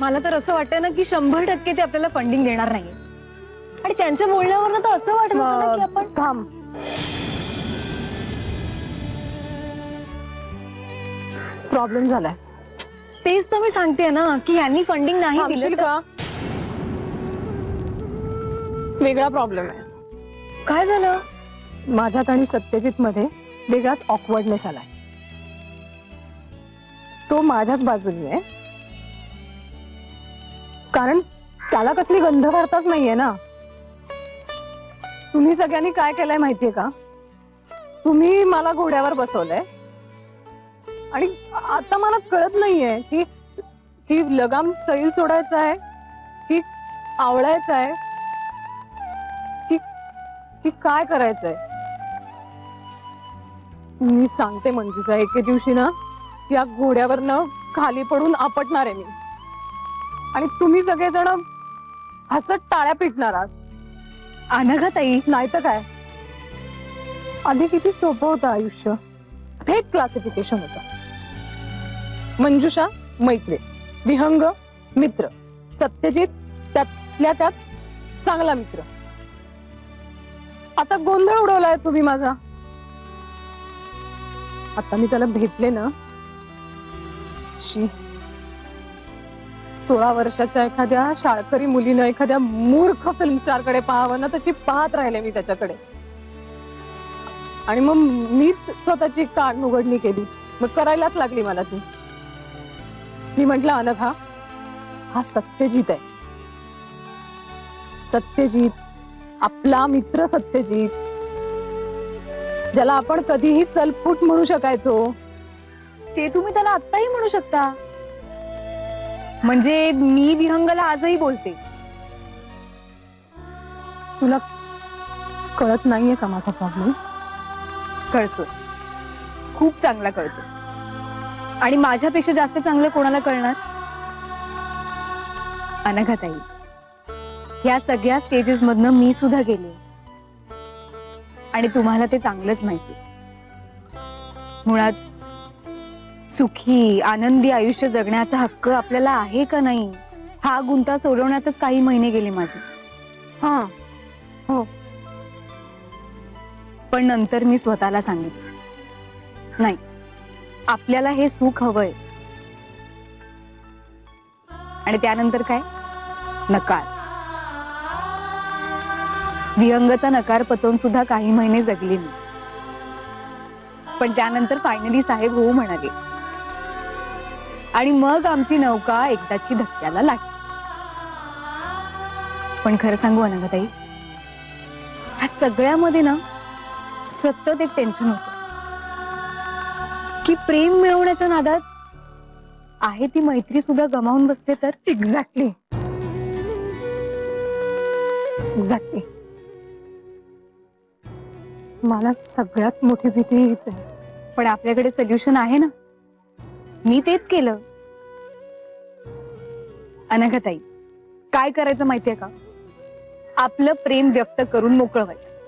मला तर असं वाटतं ना की 100% ते आपल्याला फंडिंग देणार नाहीये. आणि त्यांच्या बोलण्यावरनं तर असं वाटत होतं ना की आपण थांब. प्रॉब्लेम झालाय. तेच तर मी सांगते ना की यांनी फंडिंग नाही थांबशील दिलं. का? वेगळा प्रॉब्लेम आहे. काय झालं? माझ्यात आणि सत्यजित मध्ये वेगळाच ऑकवर्डनेस आलाय. तो माझ्याच बाजूनी आहे, कारण त्याला कसली गंध वाढताच नाहीये ना. तुम्ही सगळ्यांनी काय केलंय माहितीये का? तुम्ही मला घोड्यावर बसवलंय आणि आता मला कळत नाहीये की की लगाम सैल सोडायचा आहे की आवळायचा आहे की की काय करायचंय. मी सांगते मंजुषा, एके दिवशी ना या घोड्यावरनं खाली पडून आपटणार आहे मी आणि तुम्ही सगळेजण हसत टाळ्या पिटणार आहात. अनघाताई, नाही तर काय. आधी किती सोपं होतं आयुष्य. ते एक क्लासिफिकेशन होतं. मंजुषा मैत्रीण, विहंग मित्र, सत्यजित त्यातल्या त्यात चांगला मित्र. आता गोंधळ उडवलाय तुम्ही माझा. आता मी त्याला भेटले ना, 16 वर्षाच्या एखाद्या शाळकरी मुलीनं एखाद्या मूर्ख फिल्म स्टार कडे पाहावं ना, तशी पाहत राहिले मी त्याच्याकडे. आणि मग मीच स्वतःची कान उघडणी केली. मग करायलाच लागली मला ती. मी म्हंटल, अनघा, हा सत्यजित आहे. सत्यजित, आपला मित्र सत्यजित, ज्याला आपण कधीही चलफूट म्हणू शकायचो. ते तुम्ही त्याला आत्ताही म्हणू शकता. म्हणजे मी विहंगला आजही बोलते. तुला कळत नाहीये का माझा प्रॉब्लेम? कळतो, खूप चांगला कळतो. आणि माझ्यापेक्षा जास्त चांगलं कोणाला कळणार? अनघाताई, ह्या सगळ्या स्टेजेस मधनं मी सुद्धा गेले आणि तुम्हाला ते चांगलंच माहिती. मुळात सुखी आनंदी आयुष्य जगण्याचा हक्क आपल्याला आहे का नाही, हा गुंता सोडवण्यातच काही महिने गेले माझे. हा, हो. पण नंतर मी स्वतःला सांगितलं, नाही, आपल्याला हे सुख हवंय. आणि त्यानंतर काय? नकार. विहंगचा नकार पचवून सुद्धा काही महिने जगले मी. पण त्यानंतर फायनली साहेब हो म्हणाले आणि मग आमची नौका एकदाची धक्क्याला लागली. पण खरं सांगू अनघाताई, ह्या सगळ्यामध्ये ना सतत एक टेन्शन होतं की प्रेम मिळवण्याच्या नादात आहे ती मैत्री सुद्धा गमावून बसते तर. एक्झॅक्टली. एक्झॅक्टली. मला सगळ्यात मोठी भीती हीच आहे. पण आपल्याकडे सोल्युशन आहे ना. मी तेच केलं. अनघाताई, काय करायचं माहितीये का? आपलं प्रेम व्यक्त करून मोकळं व्हायचं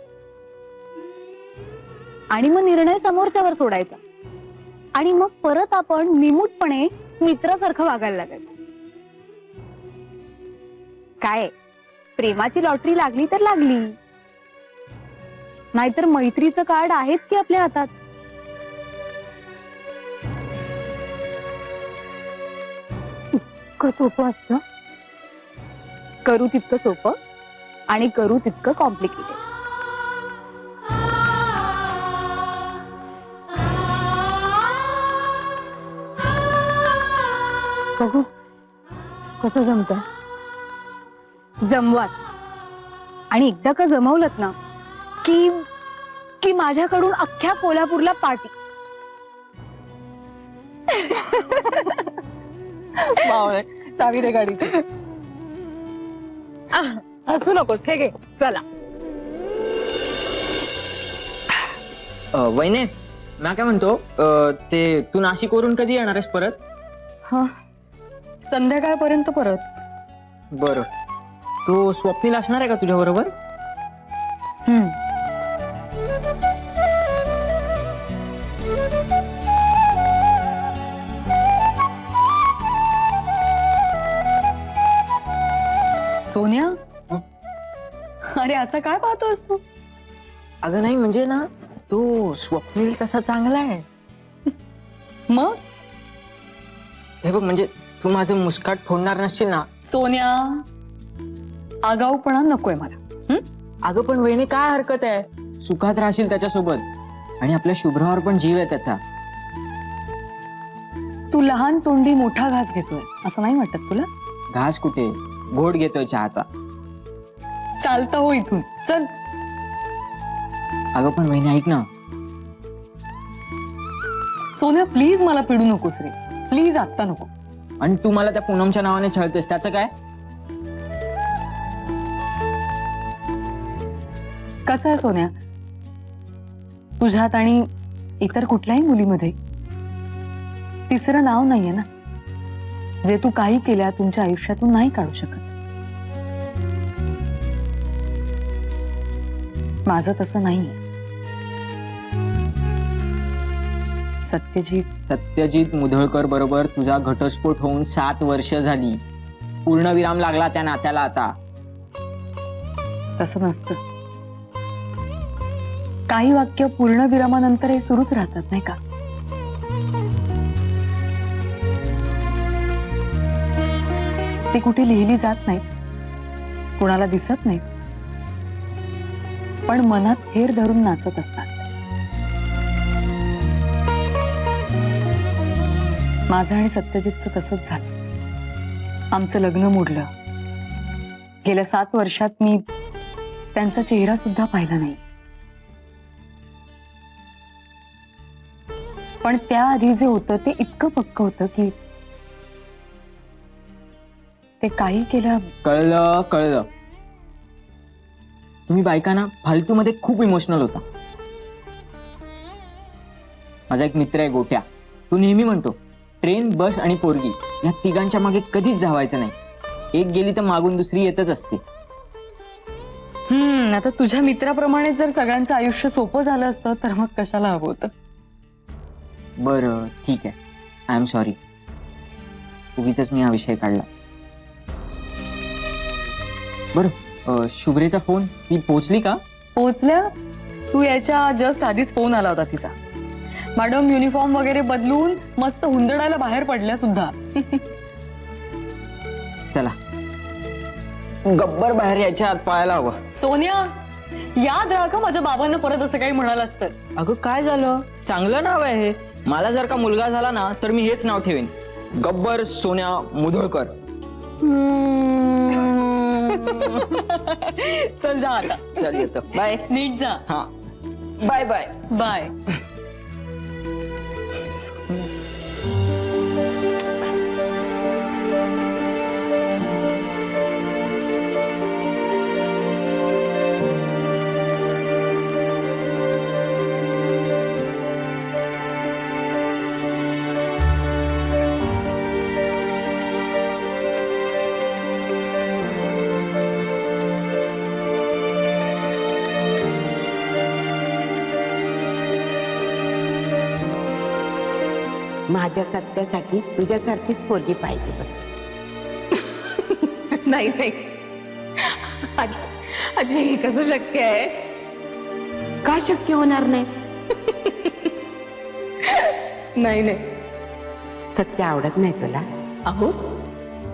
आणि मग निर्णय समोरच्यावर सोडायचा. आणि मग परत आपण निमूटपणे मित्रासारखं वागायला लागायचं. काय, प्रेमाची लॉटरी लागली तर लागली, नाहीतर मैत्रीचं कार्ड आहेच की आपल्या हातात. इतकं सोपं असतं? करू तितकं सोपं आणि करू तितकं कॉम्प्लिकेटेड. बघू कसं जमतंय. जमवाच. आणि एकदा का जमवलत ना की की माझ्याकडून अख्ख्या कोल्हापूरला पार्टी. चावी दे गाडीची. हसू नकोस. हे घे, चला. वैने, मी काय म्हणतो, ते तू नाशिकवरून कधी येणार आहेस परत? हा, संध्याकाळपर्यंत परत. बरं, तो स्वप्नील असणार आहे का तुझ्या बरोबर? सोन्या, अरे असं काय पाहतोस तू? अगं नाही म्हणजे ना, तो स्वप्नील तसा चांगला आहे. मग हे बघ म्हणजे तू माझं मुस्काट फोडणार नसशील ना. सोन्या, आगाऊपणा नकोय मला. अगं पण वहिनी काय हरकत आहे, सुखात राहशील त्याच्यासोबत आणि आपल्या शुभ्रावर पण जीव आहे त्याचा. तू लहान तोंडी मोठा घास घेतोय असं नाही वाटत तुला? घास कुठे, घोट घेतोय चहाचा. चालतं हो इथून, चल. अगं पण वहिनी ऐक ना. सोन्या प्लीज मला पिडू नकोस रे, प्लीज आत्ता नको. आणि तू मला त्या पूनमच्या नावाने छळतेस, त्याचं काय? कसं आहे सोन्या, तुझ्यात आणि इतर कुठल्याही मुलीमध्ये तिसरं नाव नाहीये ना, जे तू काही केल्या तुमच्या आयुष्यातून नाही काढू शकत. माझं तसं नाहीये. सत्यजित मुधळकर बरोबर तुझा घटस्फोट होऊन 7 वर्ष झाली. पूर्णविराम लागला त्या नात्याला आता. तसं नसतं. काही वाक्य पूर्ण विरामानंतर हे सुरूच राहतात नाही का? ती कुठे लिहिली जात नाहीत, कुणाला दिसत नाहीत, पण मनात फेर धरून नाचत असतात. माझं आणि सत्यजितचं तसंच झालं. आमचं लग्न मोडलं. गेल्या 7 वर्षात मी त्यांचा चेहरा सुद्धा पाहिला नाही. पण त्याआधी जे होतं ते इतकं पक्क होतं की ते काही केलं. कळलं. तुम्ही बायकांना फालतू मध्ये खूप इमोशनल होता. माझा एक मित्र आहे गोट्या, तो नेहमी म्हणतो ट्रेन, बस आणि पोरगी या तिघांच्या मागे कधीच धावायचं नाही. एक गेली तर मागून दुसरी येतच असते. आता तुझ्या मित्राप्रमाणे जर सगळ्यांचं आयुष्य सोपं झालं असतं तर मग कशाला हवं होतं? बरं ठीक आहे, आय एम सॉरी. उगीच मी हा विषय काढला. बरं शुभ्रेचा फोन, ती पोहोचली का? पोहोचल्या. तू याच्या जस्ट आधीच फोन आला होता तिचा. मॅडम युनिफॉर्म वगैरे बदलून मस्त हुंदडायला बाहेर पडल्या सुद्धा. चला गब्बर बाहेर यायच्या आत पाहायला हवं. सोनिया, याद राहा का माझ्या बाबांना परत असं काही म्हणालास तर? अगं काय झालं, चांगलं नाव आहे हे. मला जर का मुलगा झाला ना तर मी हेच नाव ठेवेन, गब्बर सोन्या मुधळकर. चल जा आता. चल येतो, बाय. नीट जा. हा बाय बाय बाय. माझ्या सत्यासाठी तुझ्यासारखीच पोरगी पाहिजे बघ. नाही नाही आजी, हे कसं शक्य आहे? का शक्य होणार नाही? नाही नाही. सत्य आवडत नाही तुला? अहो,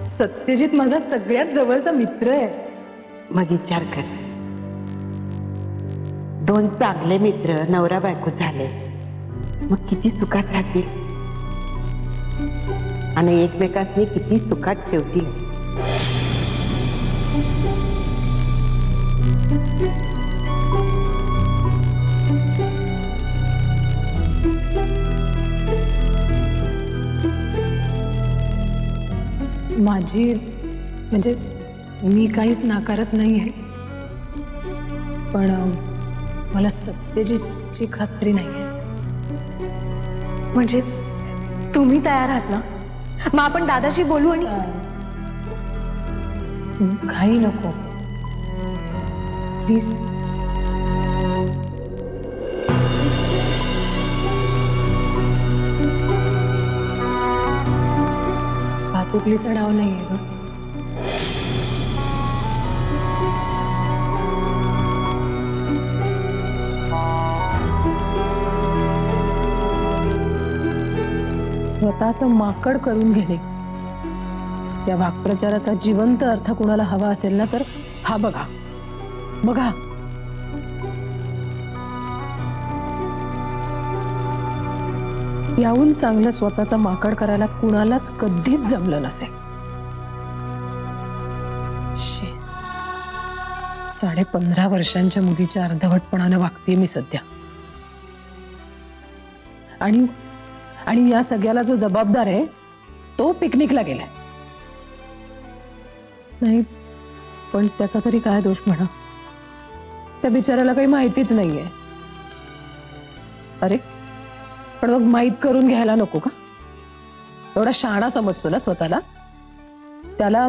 सत्यजित माझा सगळ्यात जवळचा मित्र आहे. मग विचार कर, 2 चांगले मित्र नवरा बायको झाले, मग किती सुखात राहतील आणि एकमेकांनी किती सुखात ठेवतील. माझी म्हणजे मी काहीच नाकारत नाही आहे, पण मला सत्यजितची खात्री नाही आहे. म्हणजे तुम्ही तयार आहात ना? मग आपण दादाशी बोलू. आणि काही नको प्लीज. भातुकलीचा डाव नाहीये ग. स्वतःच माकड करून घेणे, या वाक्प्रचाराचा जिवंत अर्थ कुणाला हवा असेल ना, तर हा बघा बघा. याहून चांगलं स्वतःचा माकड करायला कुणालाच कधीच जमलं नसेल. 15.5 वर्षांच्या मुलीच्या अर्धवटपणानं वागते मी सध्या. आणि या सगळ्याला जो जबाबदार आहे तो पिकनिकला गेलाय. नाही पण त्याचा तरी काय दोष म्हणा, त्या बिचाऱ्याला काही माहितीच नाहीये. अरे पण मग माहीत करून घ्यायला नको का? एवढा शहाणा समजतो ना स्वतःला, त्याला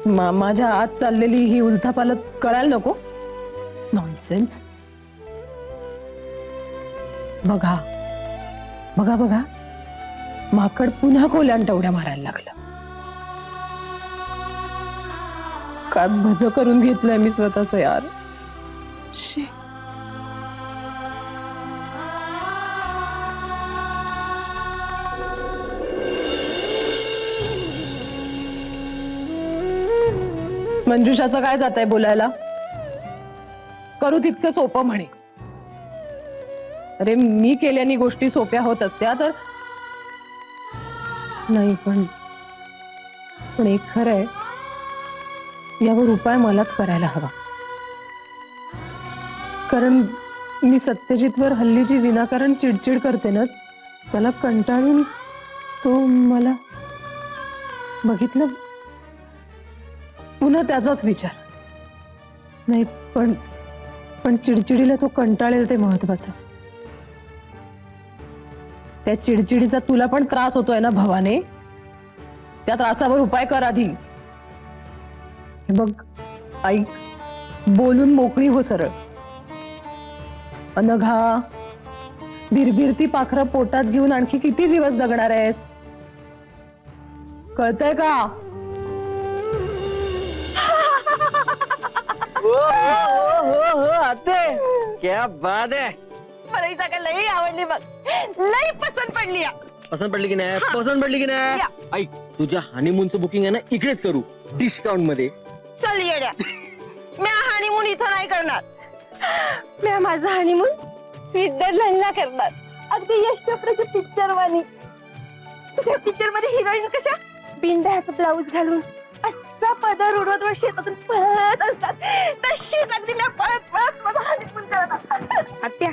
माझ्या आत चाललेली ही उलथापालथ कळायला नको. नॉनसेन्स. बघा बघा बघा, माकड पुन्हा कोल्यांटा उड्या मारायला लागलं. काय भज करून घेतलंय मी स्वतःच यार. शी. मंजुषाचं काय जात आहे बोलायला? करू तितकं सोपं म्हणे. अरे मी केल्याने गोष्टी सोप्या होत असत्या तर नाही, पण एक खरं आहे, यावर उपाय मलाच करायला हवा. कारण मी सत्यजितवर हल्ली जी विनाकारण चिडचिड करते ना, त्याला कंटाळून तो मला बघितलं पुन्हा त्याचाच विचार. नाही पण चिडचिडीला तो कंटाळेल ते महत्वाचं. त्या चिडचिडीचा तुला पण त्रास होतोय ना भवाने, त्या त्रासावर उपाय कर आधी. हे बघ ऐक, बोलून मोकळी हो सरळ. अनघा, भिरभिरती पाखरं पोटात घेऊन आणखी किती दिवस जगणार आहेस? कळतंय का? हो आते, क्या बात है. मला ही जागा लई आवडली बघ, लई पसंत पडली. पसंत पडली की नाही? पसंत पडली की नाही? ऐक, तुझ्या हनीमूनचं बुकिंग आहे ना इकडेच करू, डिस्काउंट मध्ये. चल येड्या, मी हनीमून इथं नाही करणार. मी माझा हनीमून स्वित्झर्लंडला करणार. अगदी यश चोप्राच्या पिक्चर वाणी. तुझ्या पिक्चर मध्ये हिरोईन कशा बिनधास्त ब्लाऊज घालून असा पदर उडवत वर शेतातून पळत असतात, तशीच अगदी मी पळत पळत माझा हनीमून करणार. आत्या,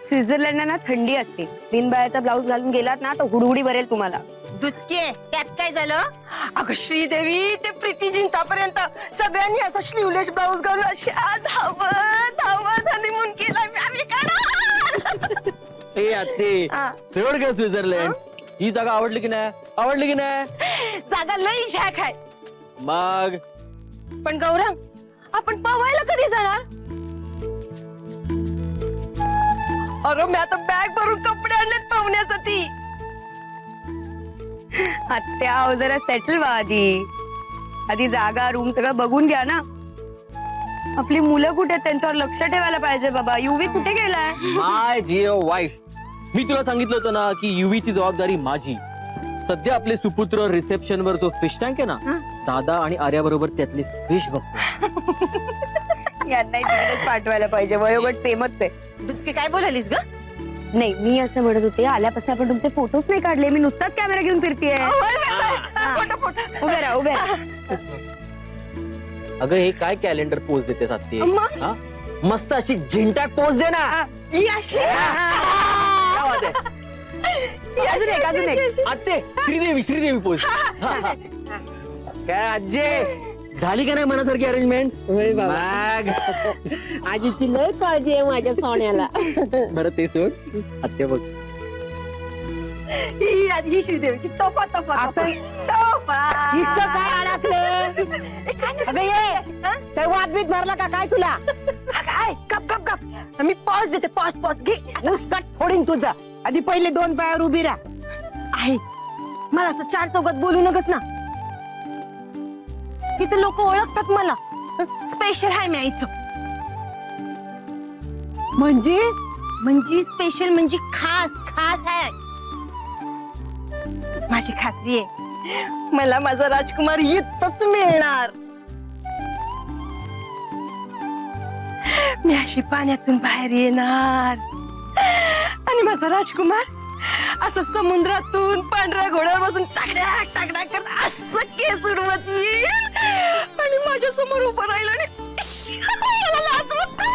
स्वित्झर्लंडला ना थंडी असते. बिनबाळ्याचा ब्लाऊज घालून गेलात ना तर हुडहुडी भरेल तुम्हाला. दुचके त्यात काय झालं? अगं श्रीदेवी, ते प्रीती जिंकापर्यंत सगळ्यांनी असा स्लीवलेस ब्लाऊज घालून अशा धावत धावत हनीमून केला. मी आम्ही करणार. ए आते, तेवढ का स्वित्झर्लंड? ही जागा आवडली की नाही? आवडली की नाही? जागा लई झॅक आहे. मग पण गौरव, आपण पवायला कधी जाणार? अरे मी आता बॅग भरून कपडे आणलेत पाहुण्यासाठी. आत्या, अहो जरा सेटल व्हा आधी जागा रूम सगळं बघून घ्या ना. आपली मुलं कुठे आहेत, त्यांच्यावर लक्ष ठेवायला पाहिजे बाबा. युवी कुठे गेलाय? माय जिओ वाईफ, मी तुला सांगितलं होतं ना की युवीची जबाबदारी माझी. सध्या आपले सुपुत्र रिसेप्शन वर जो फिश टँक आहे ना, दादा आणि आर्या बरोबर त्यातले फिश बघतो. यांना तिकडेच पाठवायला पाहिजे, वयोगट सेमच आहे. दुसरी काय बोलालीस ग? नाही, मी असं म्हणत होते, आल्यापासून आपण तुमचे फोटोच नाही काढले. मी नुसताच कॅमेरा घेऊन फिरतेय. उभे राहा. अगं हे काय कॅलेंडर पोज देते साथी? मस्त अशी झिंटाक पोज दे ना. अजून एक. आते, श्रीदेवी पोज. काय आजी, झाली का नाही मनासारखी अरेंजमेंट? आजीची लय काळजी आहे माझ्या सोन्याला. बरं ते सोड, आत्या बघ. ही श्रीदेवी तोफा तोफा काय अडकले? अगं ये, काय वादबीत मारला का काय तुला? गप गप गप, मी पॉज देते. पॉज घे. मुस्कट फोडीन तुझं. आधी पहिले 2 पायावर उभी राहा. आहे, मला असं 4 चौकात बोलू नकस ना. इथे लोक ओळखतात मला. स्पेशल आहे मी इथं. म्हणजे स्पेशल म्हणजे खास खास आहे. माझी खात्री आहे मला माझा राजकुमार इथंच मिळणार. मी अशी पाण्यातून बाहेर येणार आणि माझा राजकुमार असं समुद्रातून पांढऱ्या घोड्यावर बसून टाकड्याक टाकड्याक करत असं केस उडवत येईल आणि माझ्या समोर उभं राहील आणि इश्श, मला लाज वाटते.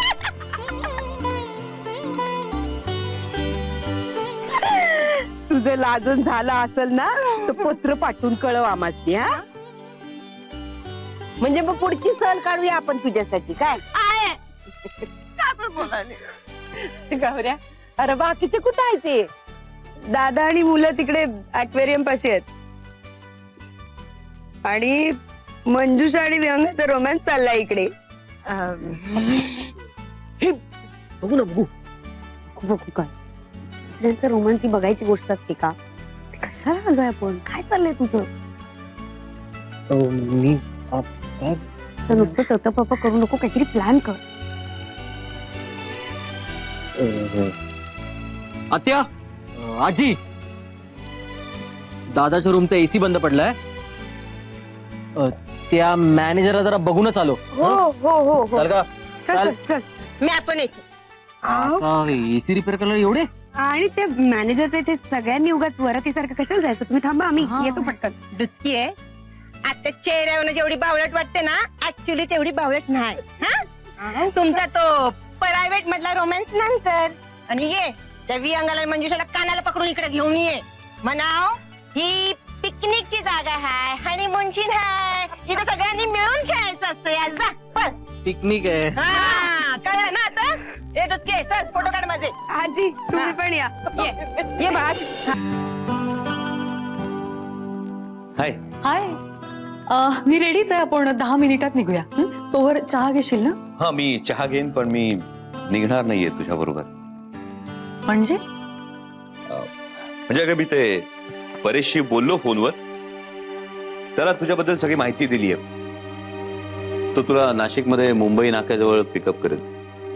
तुझं लाजून झालं असेल ना तर पत्र पाठवून कळव आम्हाला. हा म्हणजे मग पुढची सहल काढूया आपण तुझ्यासाठी. काय आहे का पण बोलाले गौऱ्या, अरे बाकीचे कुठं आहे ते? दादा आणि मुलं तिकडे ऍक्वेरियम पाशी आहेत आणि मंजुषा आणि विहंगाचा रोमॅन्स चाललाय इकडे. बघू ना बघू. बघू काय दुसऱ्यांचं रोमॅन्स ही बघायची गोष्ट असते का? ते कशाला आलोय आपण? काय चाललंय तुझं? मी तर नुसतं ततपप करू नको, काहीतरी प्लॅन कर. आत्या, आजी, दादाच्या रूमचा एसी बंद पडलाय. त्या मॅनेजरला जरा बघूनच आलो. हो हो हो हो चाल का? चल चल. मी आपण येते. एसी रिपेअर करायला एवढे? आणि ते मॅनेजरचं इथे सगळ्यांनी उगाच वरातीसारखं कशाला जायचं? तुम्ही थांबा, आम्ही येतो पटकन. डुचकी आहे आता. चेहऱ्यावर जेवढी बावळट वाटते ना ऍक्च्युली तेवढी बावळट नाही. हा? तुमचा तो प्रायव्हेट मधला रोमॅन्स नंतर. आणि ये त्या विहंगाला आणि मंजुषाला कानाला पकडून इकडे घेऊन ये. म्हणाव ही पिकनिकची जागा आहे, हनीमूनची नाही. इथं सगळ्यांनी मिळून खेळायचं असतं. या जा पळ. पिकनिक आहे. हा कळलं ना आता? ये डुचके चल फोटो काढ माझे. आजी तुम्ही पण या. ये भाष. हाय. हाय, मी रेडीच आहे. आपण 10 मिनिटात निघूया. तोवर चहा घेशील ना? हा, मी चहा घेईन पण मी निघणार नाहीये तुझ्या बरोबर. म्हणजे म्हणजे अगं मी ते परेशशी बोललो फोनवर. त्याला तुझ्याबद्दल सगळी माहिती दिली आहे. तो तुला नाशिकमध्ये मुंबई नाक्याजवळ पिकअप करेल.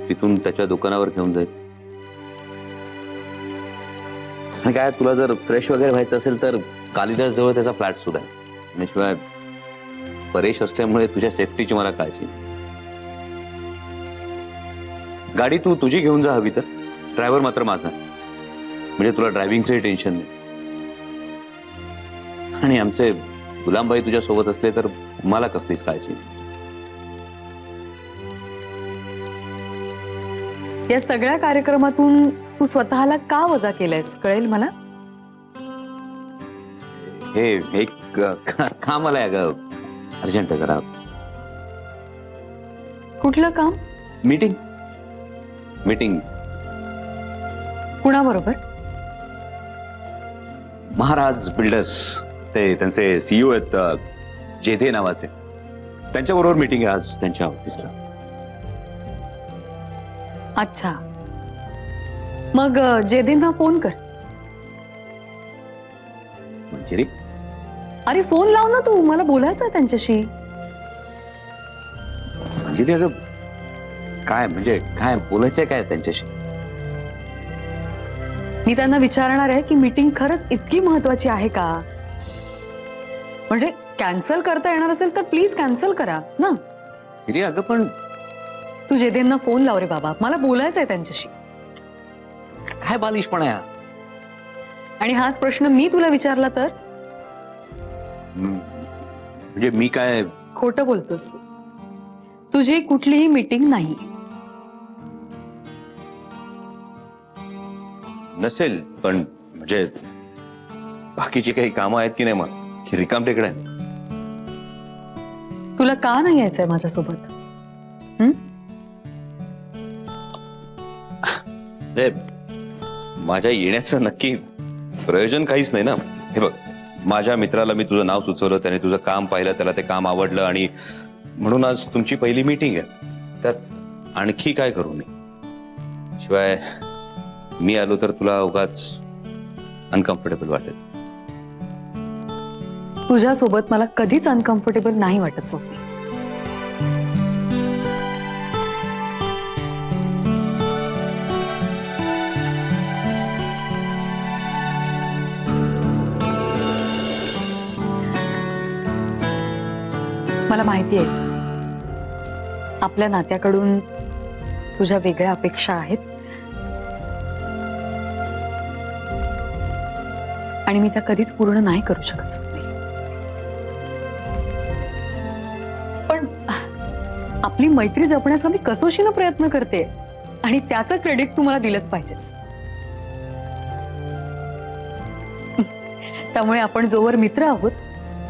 तिथून त्याच्या दुकानावर घेऊन जाईल. आणि काय तुला जर फ्रेश वगैरे व्हायचं असेल तर कालिदास जवळ त्याचा फ्लॅट सुद्धा आहे. आणि शिवाय परेश असल्यामुळे तुझ्या सेफ्टीची मला काळजी. गाडी तू तुझी घेऊन जा हवी तर. ड्रायव्हर मात्र माझा. म्हणजे तुला ड्रायव्हिंगचंही टेन्शन नाही. आणि आमचे गुलामबाई तुझ्या सोबत असले तर मला कसलीच काळजी. या सगळ्या कार्यक्रमातून तू स्वतःला का वजा केलंयस कळेल मला? हे एक काम आलंय अगं, अर्जंट आहे जरा. कुठलं काम? मीटिंग. कुणाबरोबर? महाराज बिल्डर्स, ते त्यांचे सीईओ आहेत जेधे नावाचे. त्यांच्याबरोबर मीटिंग आहे आज त्यांच्या ऑफिसला. अच्छा, मग जेधेंना फोन कर. मंजिरी, अरे फोन लाव ना तू, मला बोलायचं आहे त्यांच्याशी. मंजिरी अगं काय म्हणजे काय बोलायचंय काय त्यांच्याशी? मी त्यांना विचारणार आहे की मीटिंग खरंच इतकी महत्वाची आहे का? म्हणजे कॅन्सल करता येणार असेल तर प्लीज कॅन्सल करा ना. मंजिरी अगं पण तू जेधेंना फोन लाव रे बाबा, मला बोलायचं आहे त्यांच्याशी. काय बालिशपणा आहे. आणि हाच प्रश्न मी तुला विचारला तर? म्हणजे मी काय खोटं बोलतोस. तुझी कुठलीही मीटिंग नाही. नसेल पण म्हणजे बाकीची काही कामं आहेत की नाही मग की रिकाम टेकडे आहे. तुला का नाही यायचंय माझ्यासोबत? माझ्या येण्याचं नक्की प्रयोजन काहीच नाही ना. हे बघ, माझ्या मित्राला मी तुझं नाव सुचवलं, त्याने तुझं काम पाहिलं, त्याला ते काम आवडलं आणि म्हणून आज तुमची पहिली मीटिंग आहे. त्यात आणखी काय करू मी? शिवाय मी आलो तर तुला उगाच अनकम्फर्टेबल वाटेल. तुझ्यासोबत मला कधीच अनकम्फर्टेबल नाही वाटत सोफी. मला माहिती आहे आपल्या नात्याकडून तुझ्या वेगळ्या अपेक्षा आहेत आणि मी त्या कधीच पूर्ण नाही करू शकत स्वप्नी. पण आपली मैत्री जपण्याचा मी कसोशीनं प्रयत्न करते आणि त्याचं क्रेडिट तू मला दिलंच पाहिजेस. त्यामुळे आपण जोवर मित्र आहोत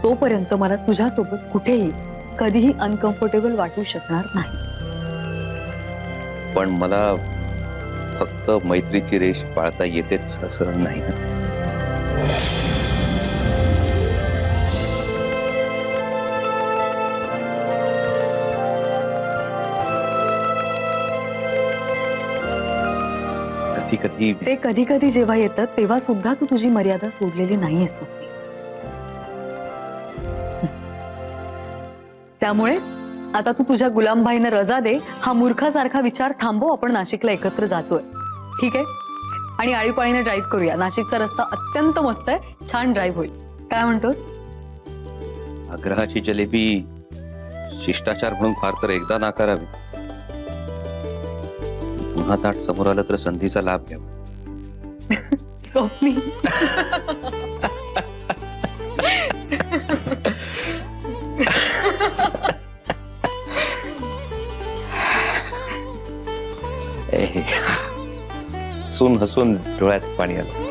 तोपर्यंत मला तुझ्यासोबत कुठेही कधीही अनकम्फर्टेबल वाटू शकणार नाही. पण मला फक्त मैत्रीची रेष पाळता येतेच असं नाही ना. कधी कधी ते कधी कधी जेव्हा येतं तेव्हा सुद्धा तू तुझी मर्यादा सोडलेली नाहीयेस स्वप्नी. त्यामुळे आता तू तुझ्या गुलामभाईनं रजा दे हा मूर्खासारखा विचार थांबव. आपण नाशिकला एकत्र जातोय ठीक आहे आणि आळीपाळीने ड्राईव्ह करूया. नाशिकचा रस्ता अत्यंत मस्त आहे. छान ड्राईव्ह होईल. काय म्हणतोस? आग्रहाची जलेबी शिष्टाचार म्हणून फार तर एकदा नाकारावी. पुन्हा ताट समोर आलं तर संधीचा लाभ घ्यावा. स्वप्नी हसून हसून डोळ्यात पाणी आलं.